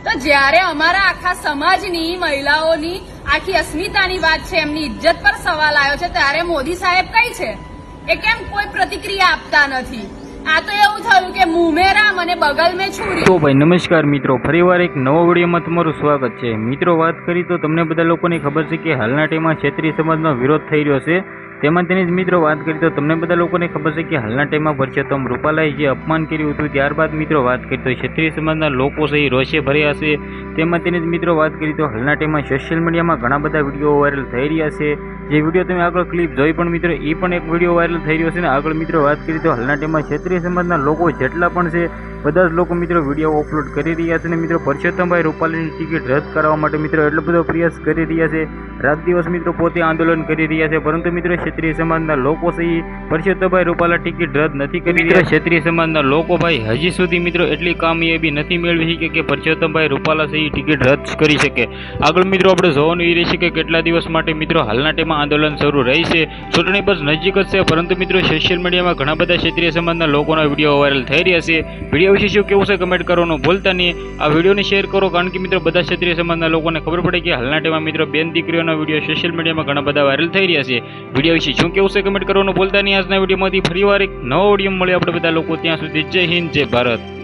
તો જ્યારે અમારા આખા સમાજની મહિલાઓની આખી અસ્મિતાની વાત છે, એમની ઇજ્જત પર સવાલ આવ્યો છે, ત્યારે મોદી સાહેબ કઈ છે એ કેમ કોઈ પ્રતિક્રિયા આપતા નથી? આ તો એવું થયું કે મુંહ में राम અને બગલ में छुरी। તો ભાઈ નમસ્કાર મિત્રો, ફરીવાર એક નવો વિડીયોમાં તમારું સ્વાગત છે। મિત્રો વાત કરી તો તમને બધા લોકોને ખબર છે કે હાલના ટાઈમમાં ક્ષત્રિય સમાજનો વિરોધ થઈ રહ્યો છે। તેમાં તેની જ મિત્રો વાત કરી તો તમને બધા લોકોને ખબર છે કે હાલના ટાઈમમાં પરસોત્તમ રૂપાલાએ જે અપમાન કર્યું હતું, ત્યારબાદ મિત્રો વાત કરી તો ક્ષત્રિય સમાજના લોકો છે એ રોષે ભર્યા છે। તેમાં તેની જ મિત્રો વાત કરી તો હાલના ટાઈમમાં સોશિયલ મીડિયામાં ઘણા બધા વિડીયો વાયરલ થઈ રહ્યા છે। જે વિડીયો તમે આગળ ક્લિપ જોઈ પણ મિત્રો એ પણ એક વિડીયો વાયરલ થઈ રહ્યો છે। ને આગળ મિત્રો વાત કરી તો હાલના ટાઈમમાં ક્ષત્રિય સમાજના લોકો જેટલા પણ છે બધા જ લોકો મિત્રો વિડીયો અપલોડ કરી રહ્યા છે। અને મિત્રો પરસોત્તમભાઈ રૂપાલાની ટિકિટ રદ કરવા માટે મિત્રો એટલો બધો પ્રયાસ કરી રહ્યા છે, રાત દિવસ મિત્રો પોતે આંદોલન કરી રહ્યા છે, પરંતુ મિત્રો ક્ષત્રિય સમાજના લોકો છે એ પરસોત્તમભાઈ રૂપાલા ટિકિટ રદ નથી કરી રહ્યા। ક્ષત્રિય સમાજના લોકો ભાઈ હજી સુધી મિત્રો એટલી કામયાબી નથી મેળવી શકે કે પરસોત્તમભાઈ રૂપાલા છે એ ટિકિટ રદ કરી શકે। આગળ મિત્રો આપણે જોવાનું એ રહેશે કે કેટલા દિવસ માટે મિત્રો હાલના ટાઈમમાં આંદોલન શરૂ રહેશે। ચૂંટણી બસ નજીક જ છે, પરંતુ મિત્રો સોશિયલ મીડિયામાં ઘણા બધા ક્ષત્રિય સમાજના લોકોના વિડીયો વાયરલ થઈ રહ્યા છે। વિડીયો વિશે શું કેવું છે કમેન્ટ કરવાનું ભૂલતા નહીં। આ વિડીયોને શેર કરો, કારણ કે મિત્રો બધા ક્ષત્રિય સમાજના લોકોને ખબર પડે કે હાલના ટાઈમમાં મિત્રો બેન દીકરીઓના વિડીયો સોશિયલ મીડિયામાં ઘણા બધા વાયરલ થઈ રહ્યા છે। વિડીયો વિશે શું કેવું છે કમેન્ટ કરવાનું ભૂલતા નહીં। આજના વિડીયોમાંથી ફરીવાર એક નવો વિડીયો મળે આપણે બધા લોકો, ત્યાં સુધી જય હિન્દ, જય ભારત।